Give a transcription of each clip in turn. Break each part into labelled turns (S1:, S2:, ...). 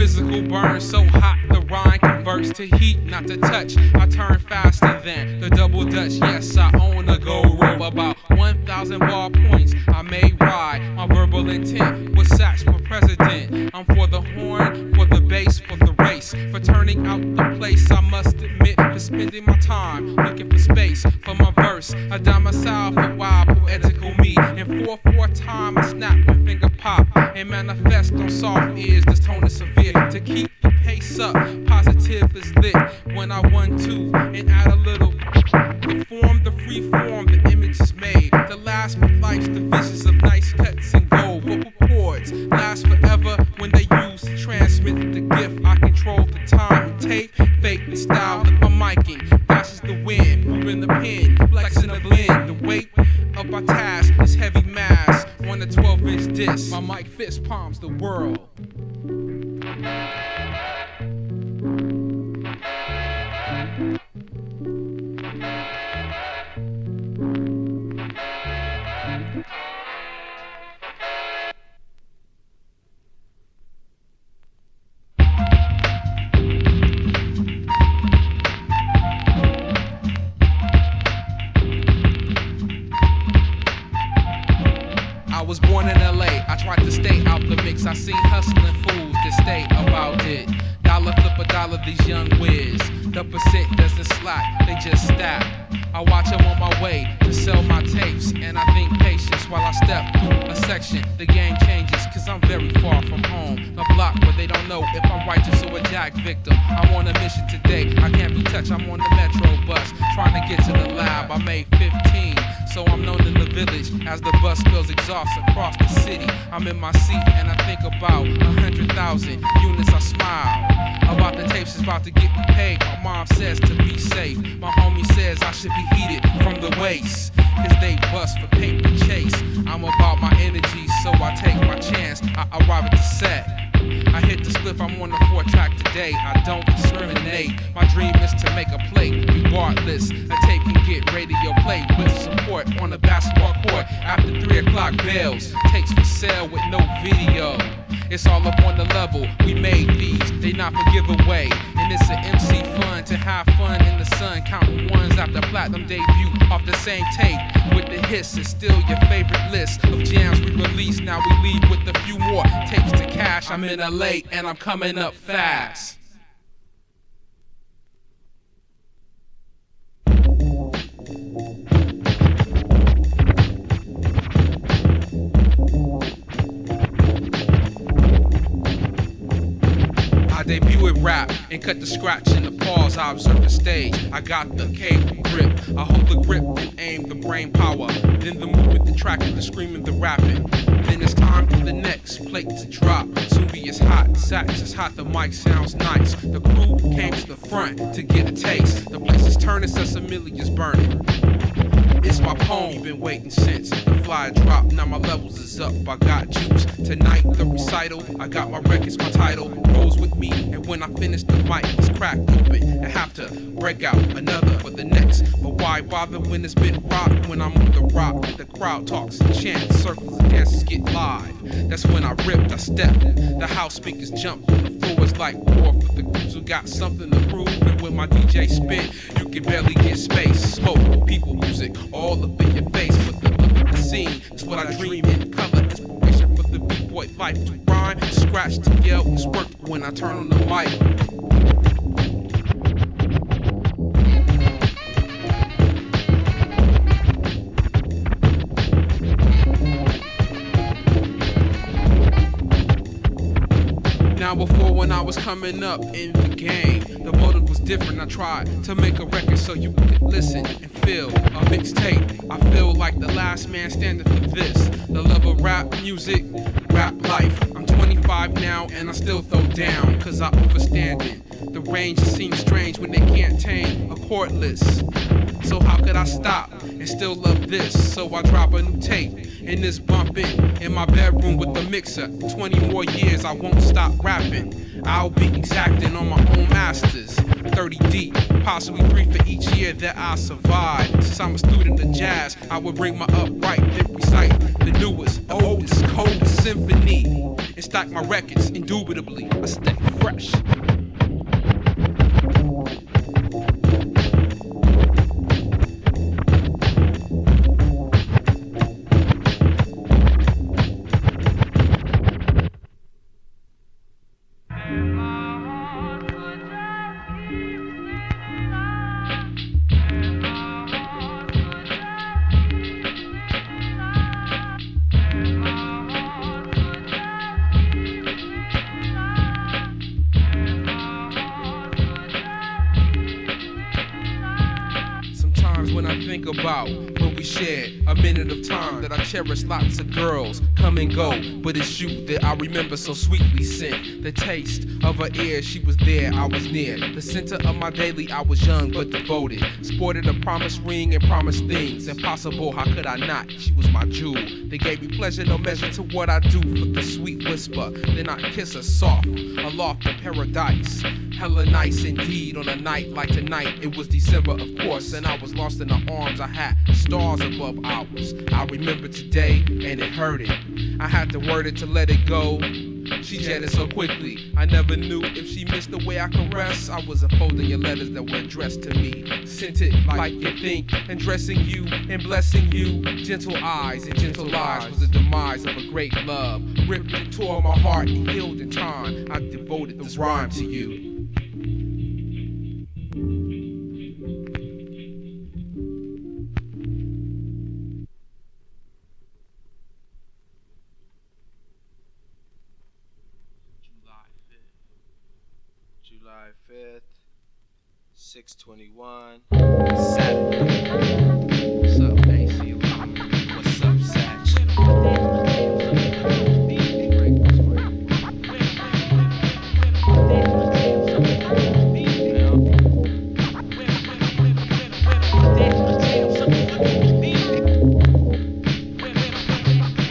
S1: physical burn so hot the rhyme converts to heat, not to touch. I turn faster than the double dutch. Yes, I own a gold rope, about 1,000 ball points I may ride. My verbal intent was Sach for president. I'm for the horn, for the bass, for the race, for turning out the place. I must admit to spending my time looking for space for my verse. I domicile for wild poetical me. In 4/4 time I snap and finger pop and manifest on soft ears. This tone is severe to keep the pace up. Positive is lit when I 1-2 and add a little. The form, the free form, the image is made to last for life's divisions of nice cuts and gold. Vocal chords last forever when they use to transmit the gift. I control the time and tape, fake the style that I'm micing. Dashes the wind, moving the pen, flexing the blend. The weight of my task is heavy mass on a 12-inch disc. My mic fist palms the world. I was born in LA, I tried to stay out the mix. I seen hustling fools that stay about it. Dollar flip a dollar, these young whiz. The percent doesn't slack, they just stack. I watch them on my way to sell my tapes, and I think patience while I step through a section. The game changes, cause I'm very far from home. A block where they don't know if I'm righteous or a jack victim. I'm on a mission today, I can't be touched. I'm on the metro bus, trying to get to the lab. I made 15, so I'm known in the village as the bus spills exhaust across the city. I'm in my seat and I think about 100,000 units. I smile about the tapes is about to get me paid. My mom says to be safe. My homie says I should be heated from the waist, cause they bust for paper chase. I'm about my energy, so I take my chance. I arrive at the set. I hit the spliff, I'm on the 4-track today. I don't discriminate. My dream is to make a play, regardless. A tape can get radio play with support on a basketball court. After 3 o'clock bells, tapes for sale with no video. It's all up on the level, we made these, they not for giveaway. And it's an MC fun to have fun in the sun, counting ones after platinum debut off the same tape. With the hits, it's still your favorite list of jams we release. Now we leave with a few more tapes to cash. I'm in LA and I'm coming up fast. I debut with rap and cut the scratch in the pause. I observe the stage, I got the cable grip. I hold the grip and aim the brain power. Then the movement, the tracking, the screaming, the rapping. Then it's time for the next plate to drop. Subi is hot, Sach is hot, the mic sounds nice. The crew came to the front to get a taste. The place is turning, Sesame is burning. It's my poem, been waiting since the fly drop. Now my levels is up, I got juice. Tonight the recital, I got my records, my title goes with me. And when I finish the mic, it's cracked open. I have to break out another for the next. But why bother when it's been rocked? When I'm on the rock, the crowd talks and chants, circles and dances get live. That's when I ripped, I stepped. The house speakers jump, the floor is like war for the groups who got something to prove. And when my DJ spit, you can barely get space. Smoke, people, music, all up in your face. But the scene is what I dream in. Color, inspiration for the B-boy life. To rhyme, scratch, to yell, it's work when I turn on the mic. Now before, when I was coming up in the game, the motive was different. I tried to make a record so you could listen and feel a mixtape. I feel like the last man standing for this. The love of rap music, rap life. I'm 25 now and I still throw down, cause I understand it. The range seems strange when they can't tame a cordless. So how could I stop and still love this? So I drop a new tape and this bump it in my bedroom with the mixer. 20 more years I won't stop rapping. I'll be exacting on my own masters. 30 deep, possibly 3 for each year that I survive. Since I'm a student of jazz, I would bring my upright and recite the newest, oldest, coldest symphony and stack my records, indubitably, I stay fresh. When I think about when we shared a minute of time that I cherish, lots of girls come and go, but it's you that I remember so sweetly sent. The taste of her ear, she was there, I was near. The center of my daily, I was young but devoted. Sported a promise ring and promised things impossible, how could I not? She was my jewel. They gave me pleasure, no measure to what I do for the sweet whisper. Then I kiss her soft, aloft in paradise. Hella nice indeed on a night like tonight. It was December, of course, and I was lost in her arms. I had stars above ours. I remember today, and it hurted. I had to word it to let it go. She jetted so quickly. I never knew if she missed the way I caress. I was unfolding your letters that were addressed to me. Sent it like you think, and dressing you and blessing you. Gentle eyes and gentle lies was the demise of a great love. Ripped and tore my heart and healed in time. I devoted this rhyme to you.
S2: July 5th, 6/21, Saturday. What's up, ACEYALONE? What's up, Sach?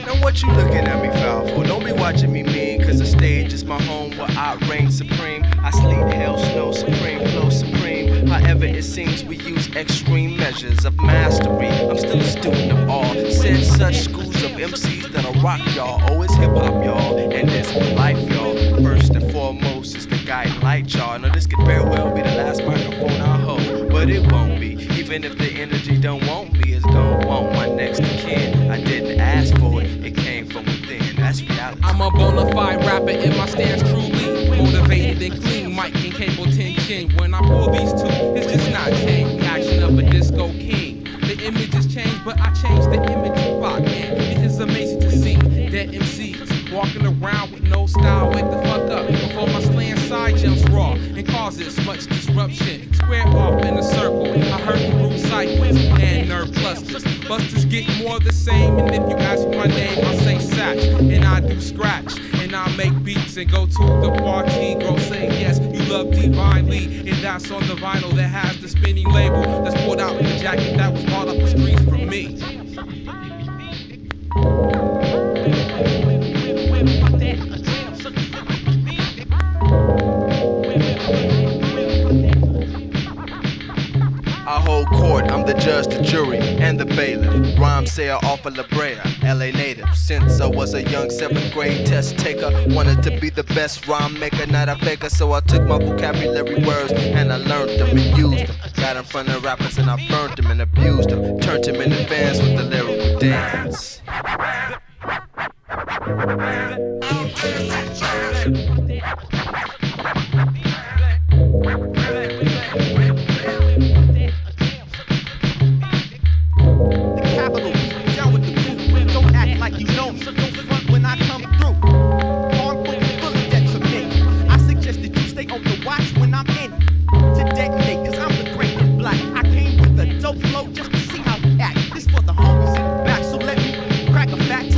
S2: Now what you looking at me foul for? Don't be watching me mean, cause the stage is my home where I reign supreme. I sleep, hell, snow, supreme, flow, supreme. However it seems we use extreme measures of mastery. I'm still a student of all. Send such schools of MCs that'll rock y'all. Oh, it's hip-hop, y'all, and it's life, y'all. First and foremost is the guiding light, y'all. Now this could very well be the last microphone I hold, but it won't be. Even if the energy don't want me, it's gonna want my next of kin. I didn't ask for it, it came from within. That's reality.
S1: I'm a bona fide rapper in my stance, truly motivated and clean, mic and cable tension. When I pull these two, it's just not tame. The action of a disco king. The image has changed, but I changed the image of rock. And it is amazing to see dead MCs walking around with no style. Wake the fuck up before my slant side jumps raw and causes much disruption. Square off in a circle. I heard the root cycles and nerve clusters. Busters get more the same, and if you ask my name, I say Sach, and I do scratch, and I make beats and go to the party. Girl say yes, you love divinely, and that's on the vinyl that has the spinning label that's pulled out the jacket that was bought up the streets from me.
S2: I hold court, I'm the judge, the jury, and the bailiff. Rhyme sayer off of La Brea, LA native. Since I was a young 7th grade test taker, wanted to be the best rhyme maker, not a faker. So I took my vocabulary words and I learned them and used them. Got in front of rappers and I burnt them and abused them. Turned them into fans with the lyrical dance.
S3: Just to see how we act. This for the homies in the back, so let me crack a fact.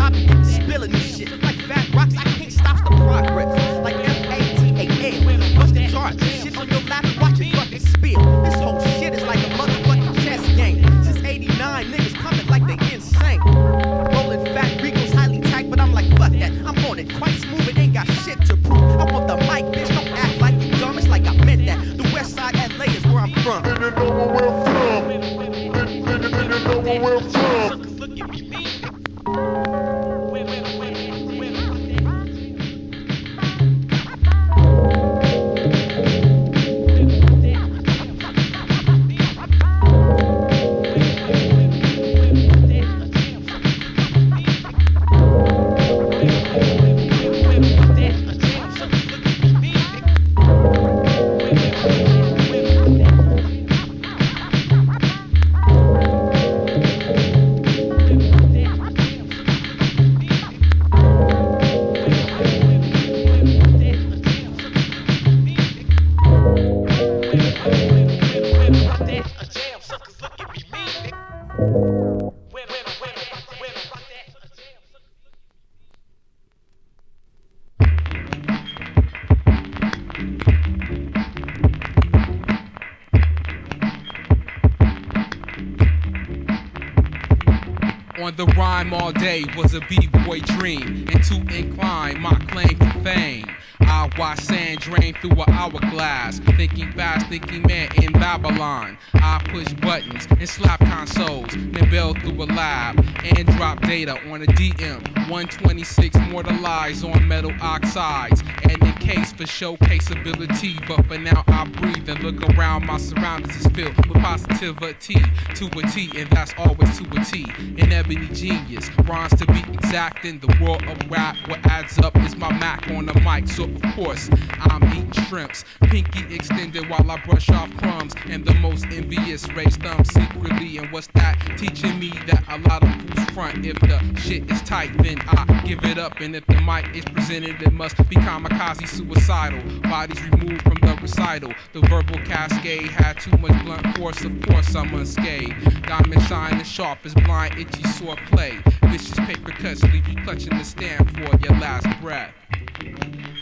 S1: On the rhyme all day was a b-boy dream, and to incline my claim to fame. I watch sand drain through an hourglass, thinking fast, thinking man in Babylon. I push buttons and slap consoles, then build through a lab and drop data on a DM. 126 mortalized on metal oxides, and in case for showcaseability. But for now I breathe and look around, my surroundings is filled with positivity to a T, and that's always to a T. An ebony genius, rhymes to be exact in the world of rap. What adds up is my Mac on the mic, so of course I'm eating shrimps, pinky extended while I brush off crumbs, and the most envious raise thumb secretly. And what's that? Teaching me that a lot of fools front. If the shit is tight, then I give it up, and if the mic is presented, it must be kamikaze suicidal. Bodies removed from the recital. The verbal cascade had too much blunt force. Of course I'm unscathed. Diamond shine as sharp as blind itchy sword play. Vicious paper cuts leave you clutching the stand for your last breath.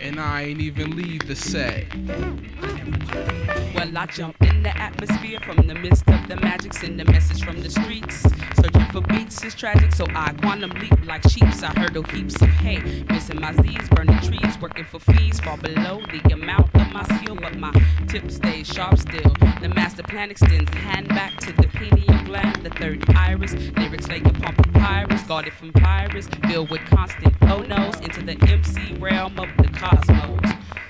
S1: And I ain't even leave the set.
S3: Well, I jumped in the atmosphere from the midst of the magic, send a message from the streets. Searching for beats is tragic, so I quantum leap like sheeps. I hurdle heaps of hay, missing my Z's, burning trees, working for fees far below the amount of my skill, but my tip stays sharp still. The master plan extends hand back to the pineal gland, the third iris. Lyrics like a pump papyrus, guarded from pirates, filled with constant oh-nos into the MC realm of the cosmos.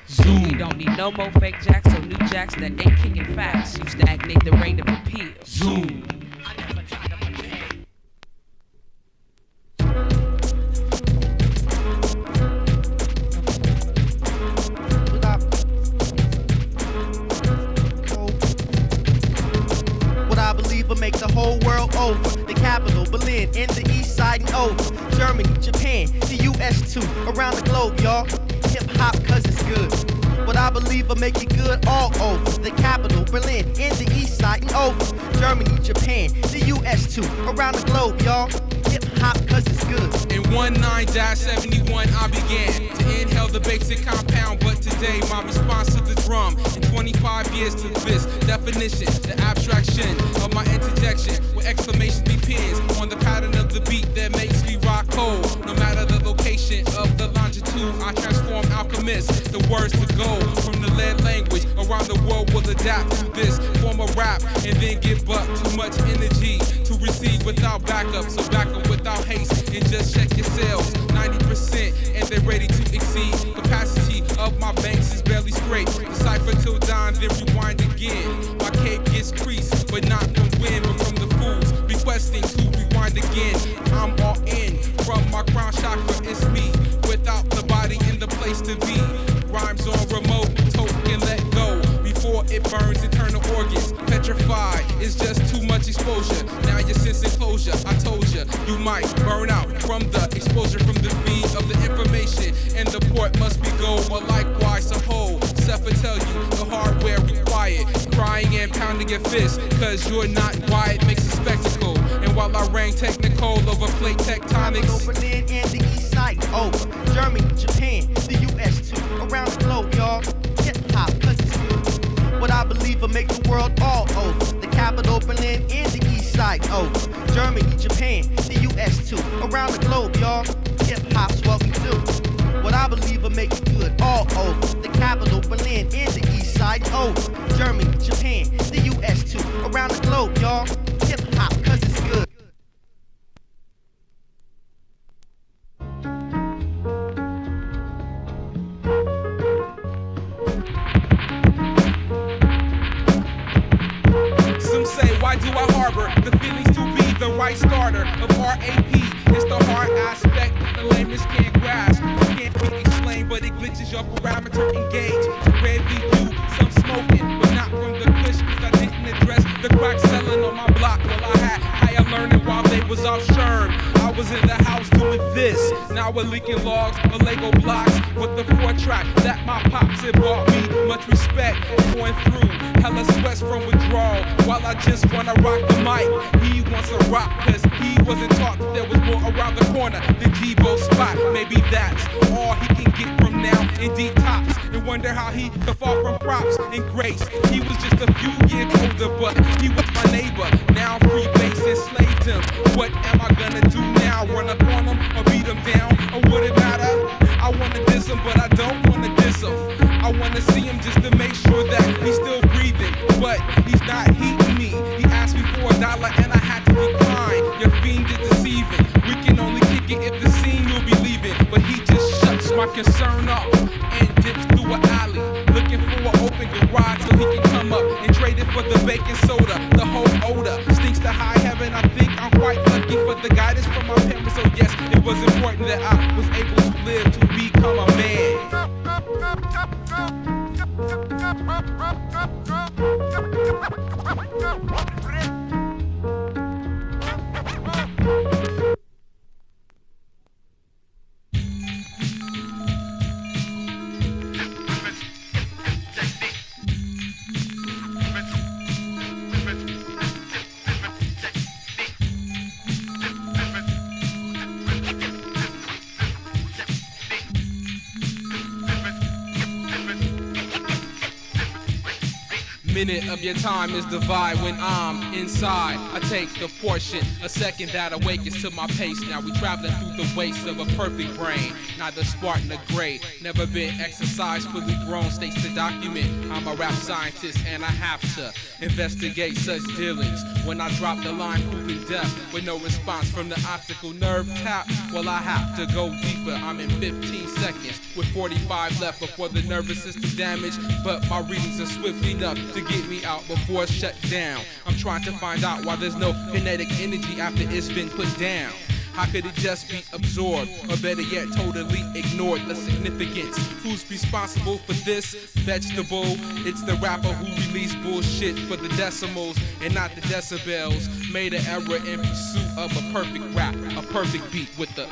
S1: Zoom.
S3: You don't need no more fake jacks or new jacks that ain't kicking fast. You stagnate the rate of appeal.
S1: Zoom.
S2: What I believe will make the whole world over. The capital, Berlin, in the east side and over. Germany, Japan, the US too. Around the globe, y'all. Hip hop, cause it's good. What I believe will make it good all over. The capital, Berlin, in the east side and over. Germany, Japan, the US too. Around the globe, y'all. Hip hop, cause it's good.
S1: In 19-71 I began to inhale the basic compound, but today my response to the drum in 25 years to this definition, the abstraction of my interjection with exclamation depends on the pattern of the beat that makes me rock cold. No matter the location of the longitude, I transform alchemists, the words to go from the lead language around the world will adapt to this form of rap and then give up too much energy to receive without backup. So back up without haste and just check yourselves. 90% and they're ready to exceed. Capacity of my banks is barely straight. Decipher till dawn, then rewind again. My cape gets creased, but not from wind, but from the fools requesting to rewind again. I'm all in from my crown chakra, it's me. Without the body in the place to be. Rhymes on remote, token let go. Before it burns internal organs, petrified. It's just too much exposure. Now you're sensing closure. I told you might burn out from the exposure from the feed of the information. And the port must be gold, or likewise a whole. Seth will tell you the hardware required. Crying and pounding your fist, cause you're not why it makes a spectacle. And while I reign technical over plate tectonics,
S2: Berlin and the east side over. Germany, Japan, the US too. Around the globe, y'all. Hip hop, cause it's good. What I believe will make the world all over. The capital, Berlin and the east side over. Germany, Japan, the US too. Around the globe, y'all. Hip hop's what we do. What I believe will make it good all over. The capital, Berlin and the east side over. Germany, Japan, the US too. Around the globe, y'all. Hip hop, cause it's good.
S1: right starter of RAP. It's the hard aspect the layman's can't grasp. Can't be explained, but it glitches your parameter engaged. Rarely you, some smoking, but not from the kush, cause I didn't address the crack selling on my block. Well, I had higher learning while they was off Sherm. I was in the house doing this. Now we're leaking logs or Lego blocks with the 4-track that my pops had bought me. Much respect going through hella sweats from withdrawal while I just wanna rock the mic. He wants a rock cause he wasn't taught that there was more around the corner than Debo spot. Maybe that's all he can get from now in detox and wonder how he could fall from props and grace. He was just a few years older, but he was my neighbor. Now free base enslaved him. What am I gonna do now? Run up on him or beat him down? Or would it matter? I wanna diss him, but I don't wanna diss him. I wanna see him just to make sure that he's still breathing, but he's not heating me. He asked me for $1 and I had to decline. Your fiend is deceiving. We can only kick it if the scene you'll be leaving. But he just shuts my concern off and dips through an alley, looking for an open garage so he can come up and trade it for the baking soda. The whole odor stinks to high heaven. I think I'm quite lucky for the guidance from my parents. So yes, it was important that I was able to live to become a man. Minute of your time is divide when I'm inside. I take the portion, a second that awakens to my pace. Now we traveling through the waste of a perfect brain. Neither smart nor great, never been exercised, fully grown, states to document. I'm a rap scientist and I have to investigate such dealings. When I drop the line proving death with no response from the optical nerve tap, well I have to go deeper. I'm in 15 seconds with 45 left before the nervous system damage. But my readings are swift enough to get me out before it's shut down. I'm trying to find out why there's no kinetic energy after it's been put down. How could it just be absorbed, or better yet, totally ignored? The significance. Who's responsible for this vegetable? It's the rapper who released bullshit for the decimals and not the decibels. Made an error in pursuit of a perfect rap, a perfect beat with the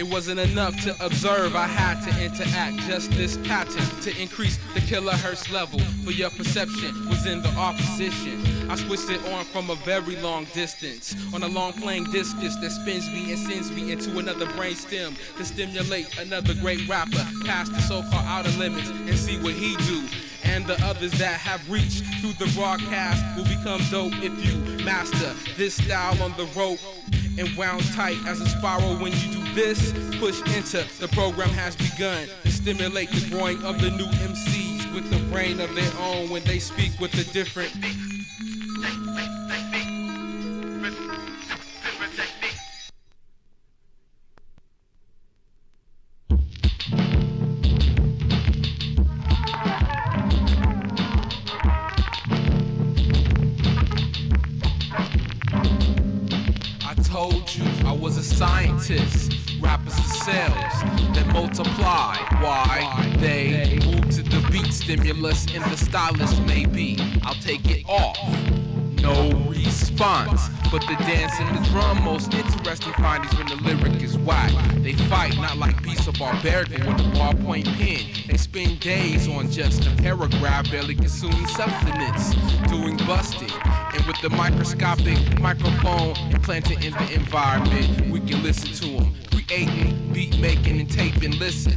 S1: It wasn't enough to observe, I had to interact. Just this pattern to increase the kilohertz level. For your perception was in the opposition. I switched it on from a very long distance, on a long playing discus that spins me and sends me into another brain stem to stimulate another great rapper past the so-called outer limits and see what he do. And the others that have reached through the broadcast will become dope if you master this style on the rope and wound tight as a spiral. When you do this, push enter, the program has begun to stimulate the growing of the new MCs with the brain of their own when they speak with a different told you I was a scientist. Rappers are cells that multiply. Why? They move to the beat, stimulus, and the stylist may be. I'll take it off. No response, but the dance and the drum. Most interesting findings when the lyric is whack. They fight not like beasts of barbaric with a ballpoint pen. They spend days on just a paragraph, barely consuming substance, doing busting. And with the microscopic microphone implanted in the environment, we can listen to them, creating, beat making, and taping. Listen.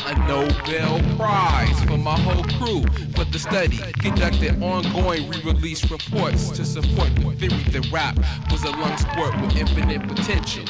S1: A Nobel Prize for my whole crew for the study. Conducted ongoing re-release reports to support the theory that rap was a lung sport with infinite potential.